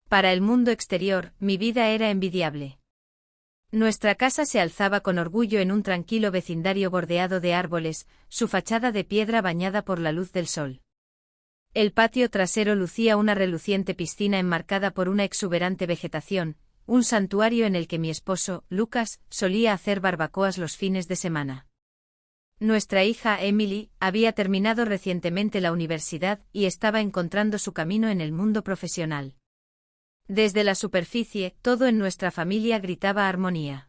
Para el mundo exterior, mi vida era envidiable. Nuestra casa se alzaba con orgullo en un tranquilo vecindario bordeado de árboles, su fachada de piedra bañada por la luz del sol. El patio trasero lucía una reluciente piscina enmarcada por una exuberante vegetación, un santuario en el que mi esposo, Lucas, solía hacer barbacoas los fines de semana. Nuestra hija Emily había terminado recientemente la universidad y estaba encontrando su camino en el mundo profesional. Desde la superficie, todo en nuestra familia gritaba armonía.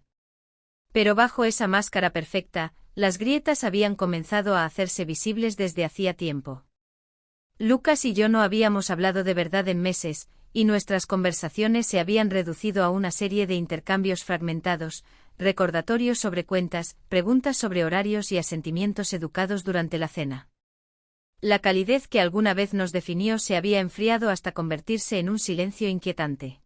Pero bajo esa máscara perfecta, las grietas habían comenzado a hacerse visibles desde hacía tiempo. Lucas y yo no habíamos hablado de verdad en meses, y nuestras conversaciones se habían reducido a una serie de intercambios fragmentados, recordatorios sobre cuentas, preguntas sobre horarios y asentimientos educados durante la cena. La calidez que alguna vez nos definió se había enfriado hasta convertirse en un silencio inquietante.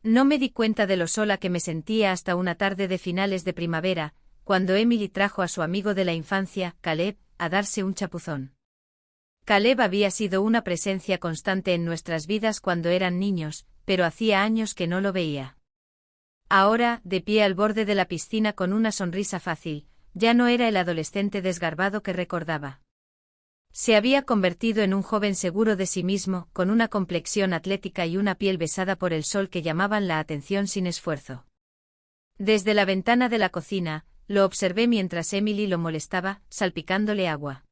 No me di cuenta de lo sola que me sentía hasta una tarde de finales de primavera, cuando Emily trajo a su amigo de la infancia, Caleb, a darse un chapuzón. Caleb había sido una presencia constante en nuestras vidas cuando eran niños, pero hacía años que no lo veía. Ahora, de pie al borde de la piscina con una sonrisa fácil, ya no era el adolescente desgarbado que recordaba. Se había convertido en un joven seguro de sí mismo, con una complexión atlética y una piel besada por el sol que llamaban la atención sin esfuerzo. Desde la ventana de la cocina, lo observé mientras Emily lo molestaba, salpicándole agua.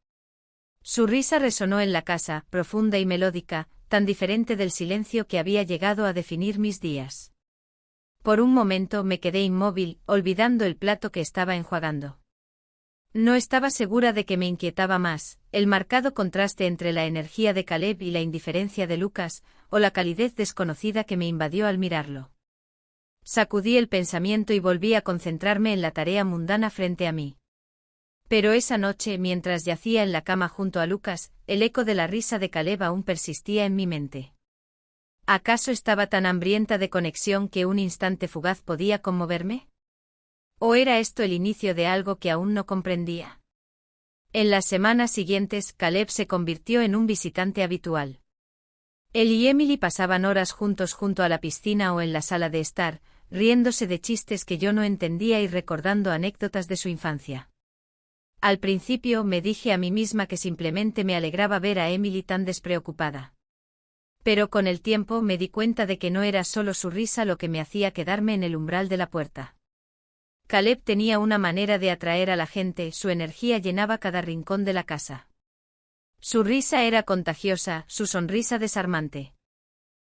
Su risa resonó en la casa, profunda y melódica, tan diferente del silencio que había llegado a definir mis días. Por un momento me quedé inmóvil, olvidando el plato que estaba enjuagando. No estaba segura de que me inquietaba más, el marcado contraste entre la energía de Caleb y la indiferencia de Lucas, o la calidez desconocida que me invadió al mirarlo. Sacudí el pensamiento y volví a concentrarme en la tarea mundana frente a mí. Pero esa noche, mientras yacía en la cama junto a Lucas, el eco de la risa de Caleb aún persistía en mi mente. ¿Acaso estaba tan hambrienta de conexión que un instante fugaz podía conmoverme? ¿O era esto el inicio de algo que aún no comprendía? En las semanas siguientes, Caleb se convirtió en un visitante habitual. Él y Emily pasaban horas juntos junto a la piscina o en la sala de estar, riéndose de chistes que yo no entendía y recordando anécdotas de su infancia. Al principio me dije a mí misma que simplemente me alegraba ver a Emily tan despreocupada. Pero con el tiempo me di cuenta de que no era solo su risa lo que me hacía quedarme en el umbral de la puerta. Caleb tenía una manera de atraer a la gente, su energía llenaba cada rincón de la casa. Su risa era contagiosa, su sonrisa desarmante.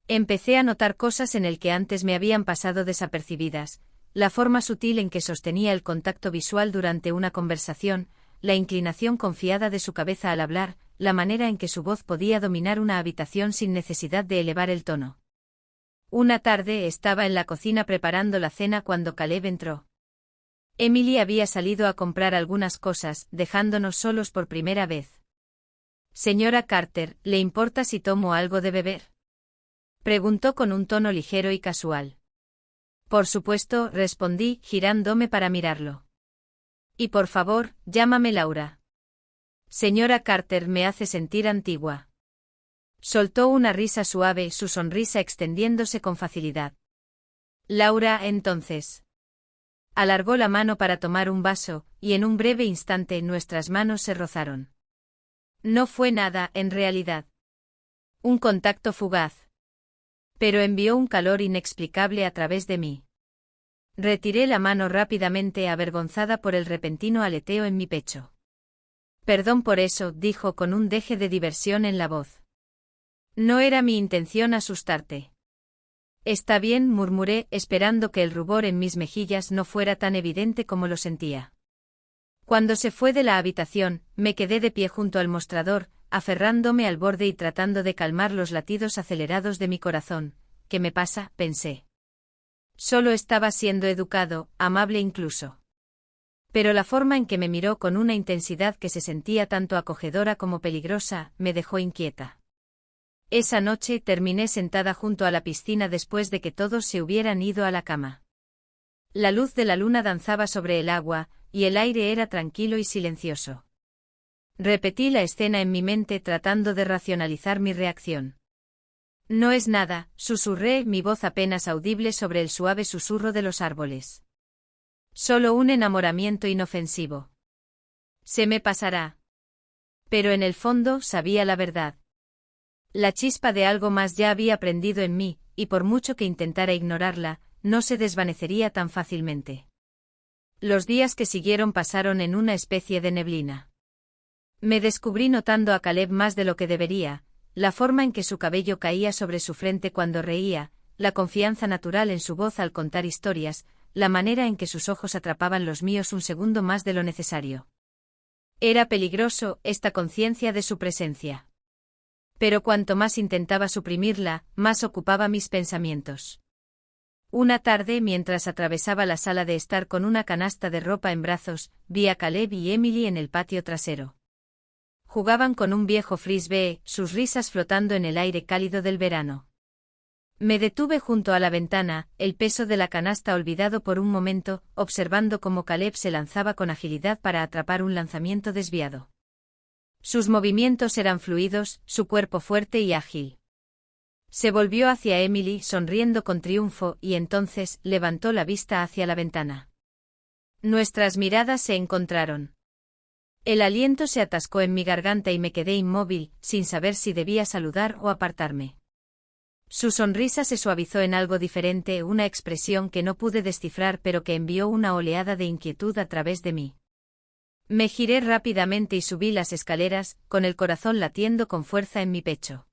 Empecé a notar cosas en el que antes me habían pasado desapercibidas, la forma sutil en que sostenía el contacto visual durante una conversación, la inclinación confiada de su cabeza al hablar, la manera en que su voz podía dominar una habitación sin necesidad de elevar el tono. Una tarde estaba en la cocina preparando la cena cuando Caleb entró. Emily había salido a comprar algunas cosas, dejándonos solos por primera vez. «Señora Carter, ¿le importa si tomo algo de beber?», preguntó con un tono ligero y casual. «Por supuesto», respondí, girándome para mirarlo. «Y por favor, llámame Laura». «Señora Carter me hace sentir antigua». Soltó una risa suave, su sonrisa extendiéndose con facilidad. «Laura, entonces». Alargó la mano para tomar un vaso, y en un breve instante nuestras manos se rozaron. No fue nada, en realidad. Un contacto fugaz. Pero envió un calor inexplicable a través de mí. Retiré la mano rápidamente, avergonzada por el repentino aleteo en mi pecho. «Perdón por eso», dijo con un deje de diversión en la voz. «No era mi intención asustarte». «Está bien», murmuré, esperando que el rubor en mis mejillas no fuera tan evidente como lo sentía. Cuando se fue de la habitación, me quedé de pie junto al mostrador, aferrándome al borde y tratando de calmar los latidos acelerados de mi corazón. «¿Qué me pasa?», pensé. Solo estaba siendo educado, amable incluso. Pero la forma en que me miró con una intensidad que se sentía tanto acogedora como peligrosa, me dejó inquieta. Esa noche terminé sentada junto a la piscina después de que todos se hubieran ido a la cama. La luz de la luna danzaba sobre el agua, y el aire era tranquilo y silencioso. Repetí la escena en mi mente tratando de racionalizar mi reacción. No es nada, susurré, mi voz apenas audible sobre el suave susurro de los árboles. Solo un enamoramiento inofensivo. Se me pasará. Pero en el fondo sabía la verdad. La chispa de algo más ya había prendido en mí, y por mucho que intentara ignorarla, no se desvanecería tan fácilmente. Los días que siguieron pasaron en una especie de neblina. Me descubrí notando a Caleb más de lo que debería, la forma en que su cabello caía sobre su frente cuando reía, la confianza natural en su voz al contar historias, la manera en que sus ojos atrapaban los míos un segundo más de lo necesario. Era peligroso, esta conciencia de su presencia. Pero cuanto más intentaba suprimirla, más ocupaba mis pensamientos. Una tarde, mientras atravesaba la sala de estar con una canasta de ropa en brazos, vi a Caleb y Emily en el patio trasero. Jugaban con un viejo frisbee, sus risas flotando en el aire cálido del verano. Me detuve junto a la ventana, el peso de la canasta olvidado por un momento, observando cómo Caleb se lanzaba con agilidad para atrapar un lanzamiento desviado. Sus movimientos eran fluidos, su cuerpo fuerte y ágil. Se volvió hacia Emily sonriendo con triunfo y entonces levantó la vista hacia la ventana. Nuestras miradas se encontraron. El aliento se atascó en mi garganta y me quedé inmóvil, sin saber si debía saludar o apartarme. Su sonrisa se suavizó en algo diferente, una expresión que no pude descifrar pero que envió una oleada de inquietud a través de mí. Me giré rápidamente y subí las escaleras, con el corazón latiendo con fuerza en mi pecho.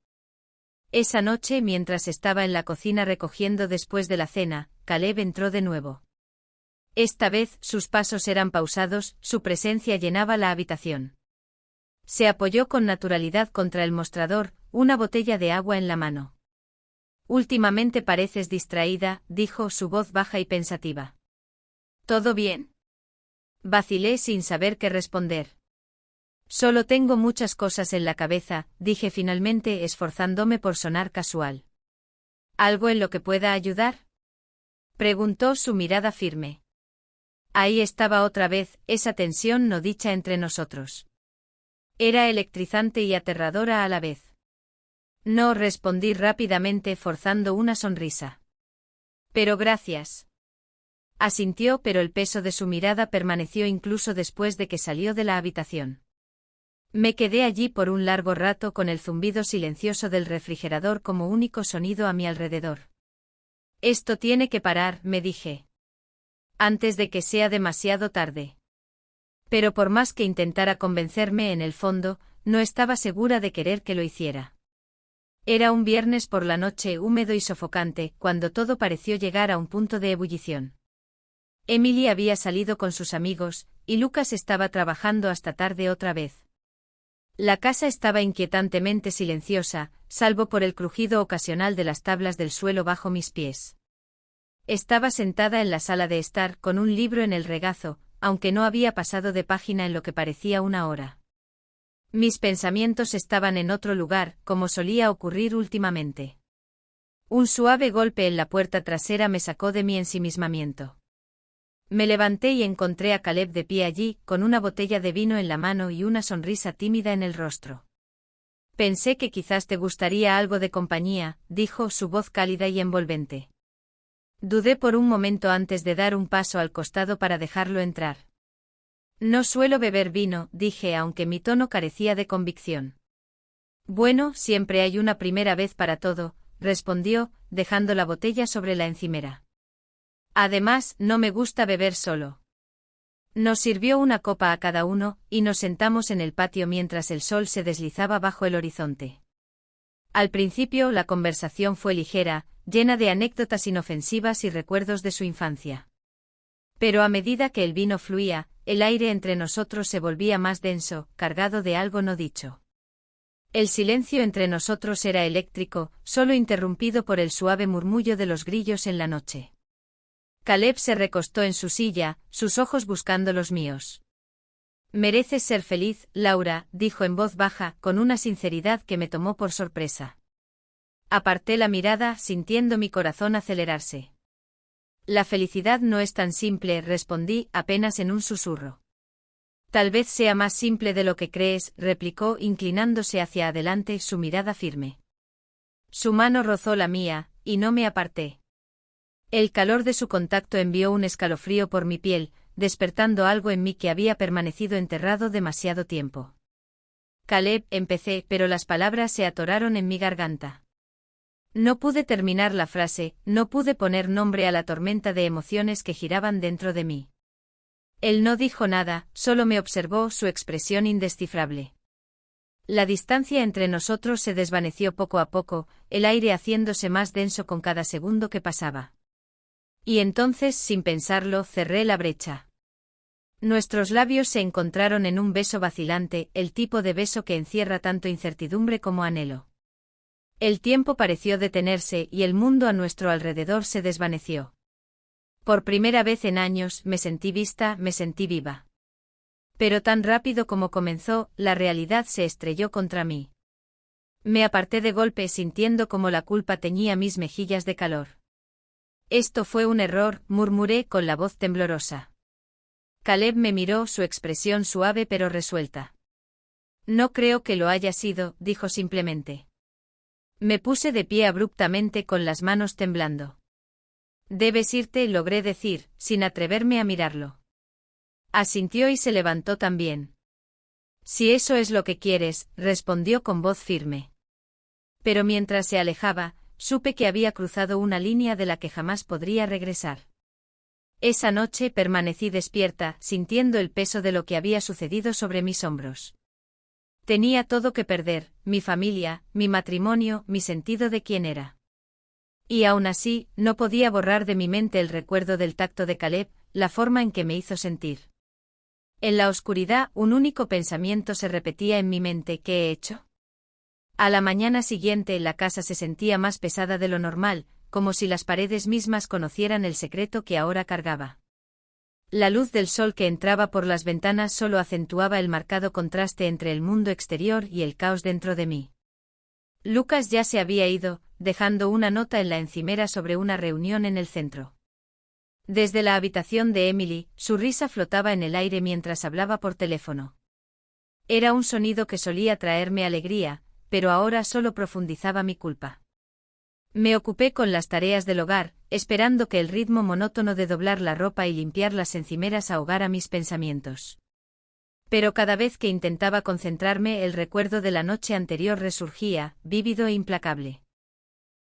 Esa noche, mientras estaba en la cocina recogiendo después de la cena, Caleb entró de nuevo. Esta vez, sus pasos eran pausados, su presencia llenaba la habitación. Se apoyó con naturalidad contra el mostrador, una botella de agua en la mano. Últimamente pareces distraída, dijo, su voz baja y pensativa. ¿Todo bien? Vacilé sin saber qué responder. Solo tengo muchas cosas en la cabeza, dije finalmente, esforzándome por sonar casual. ¿Algo en lo que pueda ayudar? Preguntó, su mirada firme. Ahí estaba otra vez, esa tensión no dicha entre nosotros. Era electrizante y aterradora a la vez. No, respondí rápidamente, forzando una sonrisa. Pero gracias. Asintió, pero el peso de su mirada permaneció incluso después de que salió de la habitación. Me quedé allí por un largo rato con el zumbido silencioso del refrigerador como único sonido a mi alrededor. Esto tiene que parar, me dije. Antes de que sea demasiado tarde. Pero por más que intentara convencerme, en el fondo, no estaba segura de querer que lo hiciera. Era un viernes por la noche húmedo y sofocante, cuando todo pareció llegar a un punto de ebullición. Emily había salido con sus amigos, y Lucas estaba trabajando hasta tarde otra vez. La casa estaba inquietantemente silenciosa, salvo por el crujido ocasional de las tablas del suelo bajo mis pies. Estaba sentada en la sala de estar con un libro en el regazo, aunque no había pasado de página en lo que parecía una hora. Mis pensamientos estaban en otro lugar, como solía ocurrir últimamente. Un suave golpe en la puerta trasera me sacó de mi ensimismamiento. Me levanté y encontré a Caleb de pie allí, con una botella de vino en la mano y una sonrisa tímida en el rostro. Pensé que quizás te gustaría algo de compañía, dijo, su voz cálida y envolvente. Dudé por un momento antes de dar un paso al costado para dejarlo entrar. No suelo beber vino, dije, aunque mi tono carecía de convicción. Bueno, siempre hay una primera vez para todo, respondió, dejando la botella sobre la encimera. Además, no me gusta beber solo. Nos sirvió una copa a cada uno, y nos sentamos en el patio mientras el sol se deslizaba bajo el horizonte. Al principio la conversación fue ligera, llena de anécdotas inofensivas y recuerdos de su infancia. Pero a medida que el vino fluía, el aire entre nosotros se volvía más denso, cargado de algo no dicho. El silencio entre nosotros era eléctrico, solo interrumpido por el suave murmullo de los grillos en la noche. Caleb se recostó en su silla, sus ojos buscando los míos. Mereces ser feliz, Laura, dijo en voz baja, con una sinceridad que me tomó por sorpresa. Aparté la mirada, sintiendo mi corazón acelerarse. La felicidad no es tan simple, respondí, apenas en un susurro. Tal vez sea más simple de lo que crees, replicó, inclinándose hacia adelante, su mirada firme. Su mano rozó la mía, y no me aparté. El calor de su contacto envió un escalofrío por mi piel, despertando algo en mí que había permanecido enterrado demasiado tiempo. Caleb, empecé, pero las palabras se atoraron en mi garganta. No pude terminar la frase, no pude poner nombre a la tormenta de emociones que giraban dentro de mí. Él no dijo nada, solo me observó, su expresión indescifrable. La distancia entre nosotros se desvaneció poco a poco, el aire haciéndose más denso con cada segundo que pasaba. Y entonces, sin pensarlo, cerré la brecha. Nuestros labios se encontraron en un beso vacilante, el tipo de beso que encierra tanto incertidumbre como anhelo. El tiempo pareció detenerse y el mundo a nuestro alrededor se desvaneció. Por primera vez en años me sentí vista, me sentí viva. Pero tan rápido como comenzó, la realidad se estrelló contra mí. Me aparté de golpe sintiendo como la culpa teñía mis mejillas de calor. Esto fue un error, murmuré con la voz temblorosa. Caleb me miró, su expresión suave pero resuelta. No creo que lo haya sido, dijo simplemente. Me puse de pie abruptamente con las manos temblando. Debes irte, logré decir, sin atreverme a mirarlo. Asintió y se levantó también. Si eso es lo que quieres, respondió con voz firme. Pero mientras se alejaba, supe que había cruzado una línea de la que jamás podría regresar. Esa noche permanecí despierta, sintiendo el peso de lo que había sucedido sobre mis hombros. Tenía todo que perder, mi familia, mi matrimonio, mi sentido de quién era. Y aún así, no podía borrar de mi mente el recuerdo del tacto de Caleb, la forma en que me hizo sentir. En la oscuridad, un único pensamiento se repetía en mi mente: ¿qué he hecho? A la mañana siguiente la casa se sentía más pesada de lo normal, como si las paredes mismas conocieran el secreto que ahora cargaba. La luz del sol que entraba por las ventanas solo acentuaba el marcado contraste entre el mundo exterior y el caos dentro de mí. Lucas ya se había ido, dejando una nota en la encimera sobre una reunión en el centro. Desde la habitación de Emily, su risa flotaba en el aire mientras hablaba por teléfono. Era un sonido que solía traerme alegría, pero ahora solo profundizaba mi culpa. Me ocupé con las tareas del hogar, esperando que el ritmo monótono de doblar la ropa y limpiar las encimeras ahogara mis pensamientos. Pero cada vez que intentaba concentrarme, el recuerdo de la noche anterior resurgía, vívido e implacable.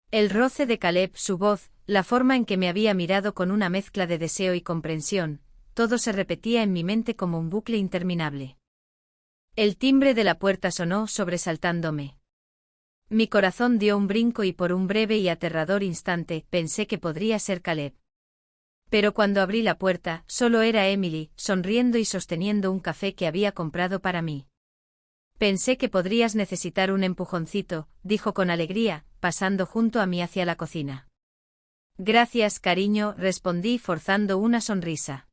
El roce de Caleb, su voz, la forma en que me había mirado con una mezcla de deseo y comprensión, todo se repetía en mi mente como un bucle interminable. El timbre de la puerta sonó, sobresaltándome. Mi corazón dio un brinco y por un breve y aterrador instante pensé que podría ser Caleb. Pero cuando abrí la puerta, solo era Emily, sonriendo y sosteniendo un café que había comprado para mí. Pensé que podrías necesitar un empujoncito, dijo con alegría, pasando junto a mí hacia la cocina. Gracias, cariño, respondí forzando una sonrisa.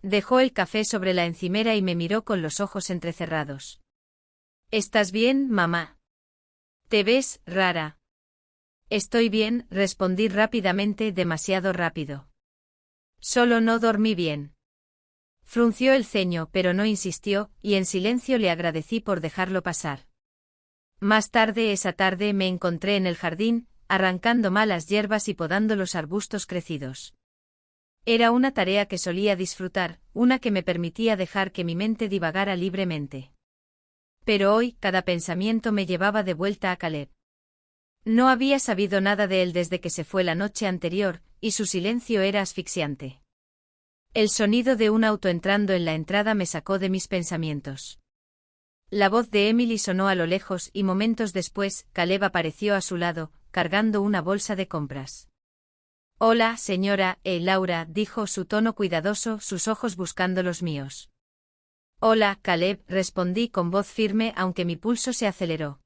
Dejó el café sobre la encimera y me miró con los ojos entrecerrados. ¿Estás bien, mamá? Te ves rara. Estoy bien, respondí rápidamente, demasiado rápido. Solo no dormí bien. Frunció el ceño, pero no insistió, y en silencio le agradecí por dejarlo pasar. Más tarde esa tarde me encontré en el jardín, arrancando malas hierbas y podando los arbustos crecidos. Era una tarea que solía disfrutar, una que me permitía dejar que mi mente divagara libremente. Pero hoy, cada pensamiento me llevaba de vuelta a Caleb. No había sabido nada de él desde que se fue la noche anterior, y su silencio era asfixiante. El sonido de un auto entrando en la entrada me sacó de mis pensamientos. La voz de Emily sonó a lo lejos y momentos después, Caleb apareció a su lado, cargando una bolsa de compras. Hola, señora, Laura, dijo, su tono cuidadoso, sus ojos buscando los míos. Hola, Caleb, respondí con voz firme aunque mi pulso se aceleró.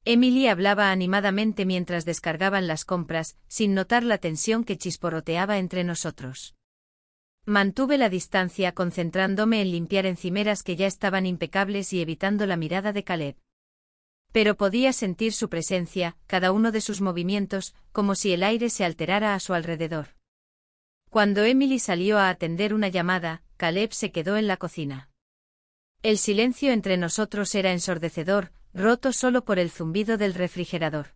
Emily hablaba animadamente mientras descargaban las compras, sin notar la tensión que chisporroteaba entre nosotros. Mantuve la distancia concentrándome en limpiar encimeras que ya estaban impecables y evitando la mirada de Caleb. Pero podía sentir su presencia, cada uno de sus movimientos, como si el aire se alterara a su alrededor. Cuando Emily salió a atender una llamada, Caleb se quedó en la cocina. El silencio entre nosotros era ensordecedor, roto solo por el zumbido del refrigerador.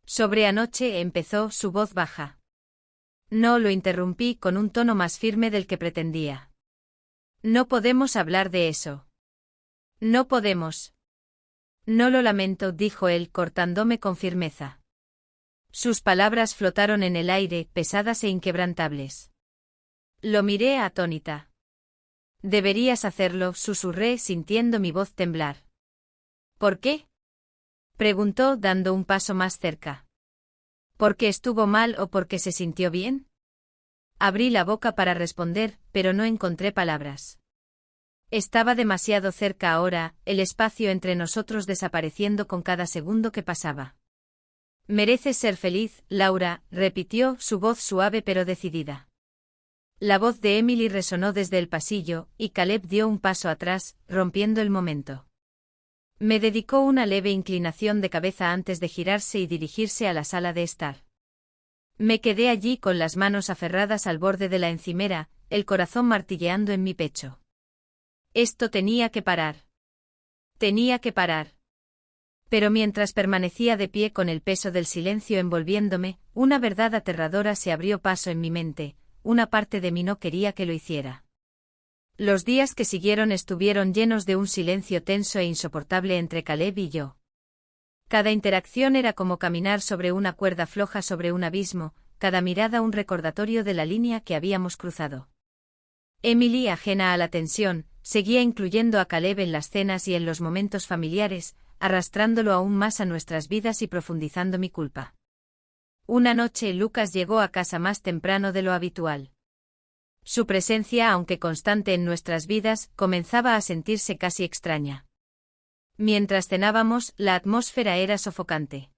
Sobre anoche empezó, su voz baja. No lo interrumpí con un tono más firme del que pretendía. No podemos hablar de eso. No podemos. No lo lamento, dijo él, cortándome con firmeza. Sus palabras flotaron en el aire, pesadas e inquebrantables. Lo miré atónita. Deberías hacerlo, susurré, sintiendo mi voz temblar. ¿Por qué? Preguntó, dando un paso más cerca. ¿Porque estuvo mal o porque se sintió bien? Abrí la boca para responder, pero no encontré palabras. Estaba demasiado cerca ahora, el espacio entre nosotros desapareciendo con cada segundo que pasaba. Mereces ser feliz, Laura, repitió, su voz suave pero decidida. La voz de Emily resonó desde el pasillo, y Caleb dio un paso atrás, rompiendo el momento. Me dedicó una leve inclinación de cabeza antes de girarse y dirigirse a la sala de estar. Me quedé allí con las manos aferradas al borde de la encimera, el corazón martilleando en mi pecho. Esto tenía que parar. Tenía que parar. Pero mientras permanecía de pie con el peso del silencio envolviéndome, una verdad aterradora se abrió paso en mi mente, una parte de mí no quería que lo hiciera. Los días que siguieron estuvieron llenos de un silencio tenso e insoportable entre Caleb y yo. Cada interacción era como caminar sobre una cuerda floja sobre un abismo, cada mirada un recordatorio de la línea que habíamos cruzado. Emily, ajena a la tensión, seguía incluyendo a Caleb en las cenas y en los momentos familiares, arrastrándolo aún más a nuestras vidas y profundizando mi culpa. Una noche Lucas llegó a casa más temprano de lo habitual. Su presencia, aunque constante en nuestras vidas, comenzaba a sentirse casi extraña. Mientras cenábamos, la atmósfera era sofocante.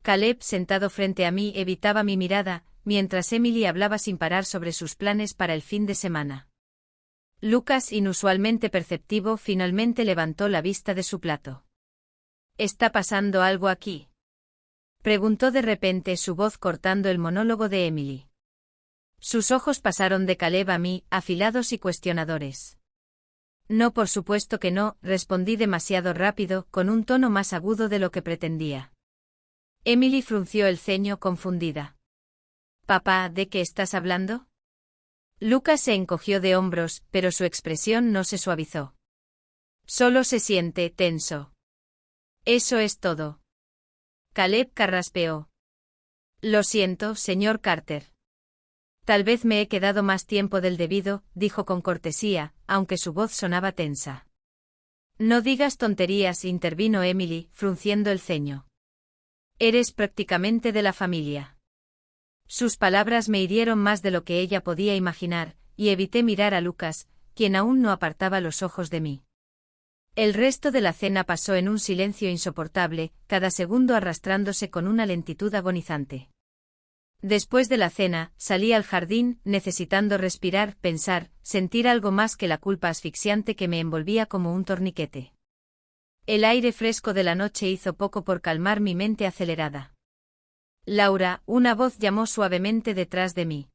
Caleb, sentado frente a mí, evitaba mi mirada, mientras Emily hablaba sin parar sobre sus planes para el fin de semana. Lucas, inusualmente perceptivo, finalmente levantó la vista de su plato. ¿Está pasando algo aquí?, preguntó de repente, su voz cortando el monólogo de Emily. Sus ojos pasaron de Caleb a mí, afilados y cuestionadores. No, por supuesto que no, respondí demasiado rápido, con un tono más agudo de lo que pretendía. Emily frunció el ceño, confundida. «Papá, ¿de qué estás hablando?». Lucas se encogió de hombros, pero su expresión no se suavizó. Solo se siente tenso. Eso es todo. Caleb carraspeó. Lo siento, señor Carter. Tal vez me he quedado más tiempo del debido, dijo con cortesía, aunque su voz sonaba tensa. No digas tonterías, intervino Emily, frunciendo el ceño. Eres prácticamente de la familia. Sus palabras me hirieron más de lo que ella podía imaginar, y evité mirar a Lucas, quien aún no apartaba los ojos de mí. El resto de la cena pasó en un silencio insoportable, cada segundo arrastrándose con una lentitud agonizante. Después de la cena, salí al jardín, necesitando respirar, pensar, sentir algo más que la culpa asfixiante que me envolvía como un torniquete. El aire fresco de la noche hizo poco por calmar mi mente acelerada. «Laura», una voz llamó suavemente detrás de mí.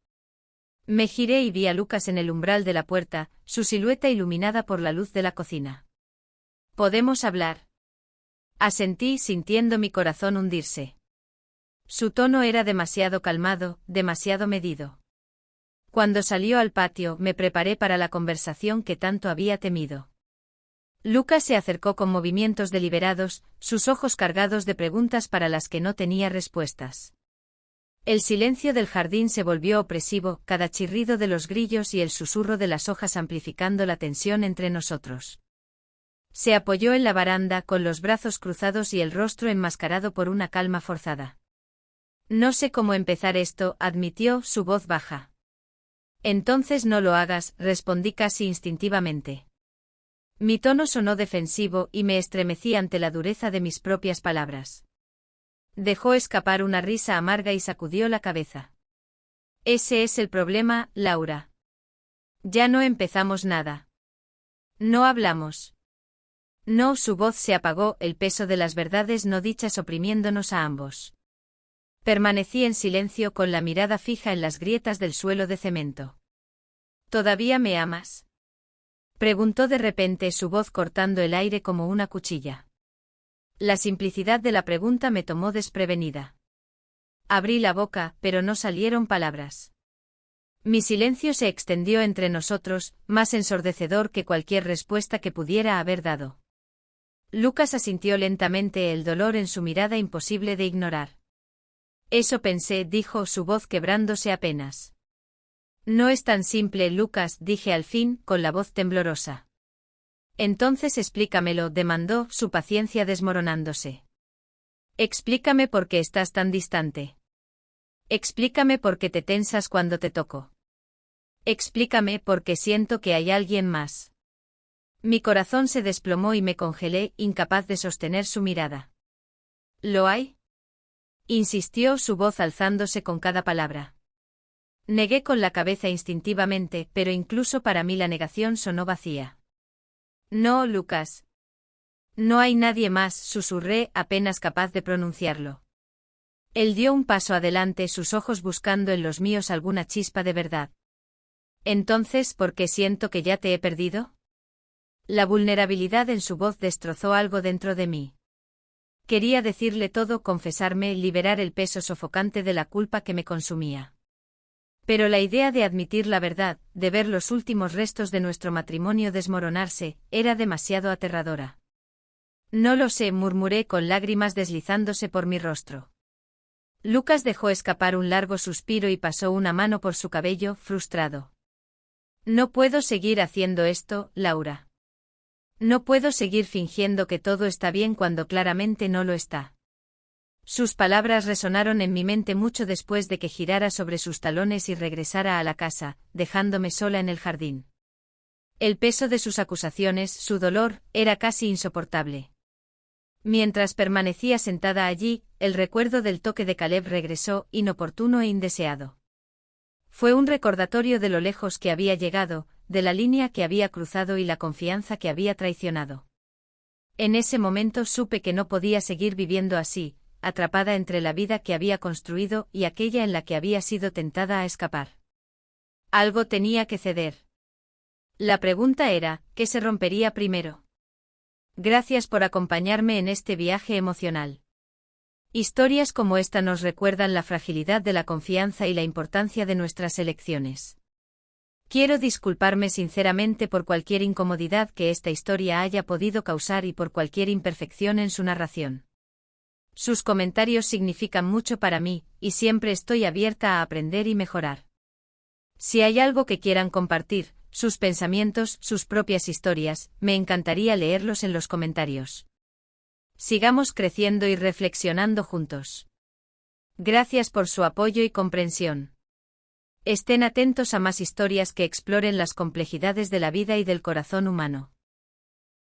Me giré y vi a Lucas en el umbral de la puerta, su silueta iluminada por la luz de la cocina. «¿Podemos hablar?». Asentí, sintiendo mi corazón hundirse. Su tono era demasiado calmado, demasiado medido. Cuando salió al patio, me preparé para la conversación que tanto había temido. Lucas se acercó con movimientos deliberados, sus ojos cargados de preguntas para las que no tenía respuestas. El silencio del jardín se volvió opresivo, cada chirrido de los grillos y el susurro de las hojas amplificando la tensión entre nosotros. Se apoyó en la baranda con los brazos cruzados y el rostro enmascarado por una calma forzada. «No sé cómo empezar esto», admitió, su voz baja. «Entonces no lo hagas», respondí casi instintivamente. Mi tono sonó defensivo y me estremecí ante la dureza de mis propias palabras. Dejó escapar una risa amarga y sacudió la cabeza. «Ese es el problema, Laura. Ya no empezamos nada. No hablamos». No, su voz se apagó, el peso de las verdades no dichas oprimiéndonos a ambos. Permanecí en silencio con la mirada fija en las grietas del suelo de cemento. «¿Todavía me amas?», preguntó de repente, su voz cortando el aire como una cuchilla. La simplicidad de la pregunta me tomó desprevenida. Abrí la boca, pero no salieron palabras. Mi silencio se extendió entre nosotros, más ensordecedor que cualquier respuesta que pudiera haber dado. Lucas asintió lentamente, el dolor en su mirada imposible de ignorar. Eso pensé, dijo, su voz quebrándose apenas. No es tan simple, Lucas, dije al fin, con la voz temblorosa. Entonces explícamelo, demandó, su paciencia desmoronándose. Explícame por qué estás tan distante. Explícame por qué te tensas cuando te toco. Explícame por qué siento que hay alguien más. Mi corazón se desplomó y me congelé, incapaz de sostener su mirada. ¿Lo hay? Insistió, su voz alzándose con cada palabra. Negué con la cabeza instintivamente, pero incluso para mí la negación sonó vacía. No, Lucas. No hay nadie más, susurré, apenas capaz de pronunciarlo. Él dio un paso adelante, sus ojos buscando en los míos alguna chispa de verdad. Entonces, ¿por qué siento que ya te he perdido? La vulnerabilidad en su voz destrozó algo dentro de mí. Quería decirle todo, confesarme, liberar el peso sofocante de la culpa que me consumía. Pero la idea de admitir la verdad, de ver los últimos restos de nuestro matrimonio desmoronarse, era demasiado aterradora. No lo sé, murmuré con lágrimas deslizándose por mi rostro. Lucas dejó escapar un largo suspiro y pasó una mano por su cabello, frustrado. No puedo seguir haciendo esto, Laura. No puedo seguir fingiendo que todo está bien cuando claramente no lo está. Sus palabras resonaron en mi mente mucho después de que girara sobre sus talones y regresara a la casa, dejándome sola en el jardín. El peso de sus acusaciones, su dolor, era casi insoportable. Mientras permanecía sentada allí, el recuerdo del toque de Caleb regresó, inoportuno e indeseado. Fue un recordatorio de lo lejos que había llegado, de la línea que había cruzado y la confianza que había traicionado. En ese momento supe que no podía seguir viviendo así, atrapada entre la vida que había construido y aquella en la que había sido tentada a escapar. Algo tenía que ceder. La pregunta era, ¿qué se rompería primero? Gracias por acompañarme en este viaje emocional. Historias como esta nos recuerdan la fragilidad de la confianza y la importancia de nuestras elecciones. Quiero disculparme sinceramente por cualquier incomodidad que esta historia haya podido causar y por cualquier imperfección en su narración. Sus comentarios significan mucho para mí, y siempre estoy abierta a aprender y mejorar. Si hay algo que quieran compartir, sus pensamientos, sus propias historias, me encantaría leerlos en los comentarios. Sigamos creciendo y reflexionando juntos. Gracias por su apoyo y comprensión. Estén atentos a más historias que exploren las complejidades de la vida y del corazón humano.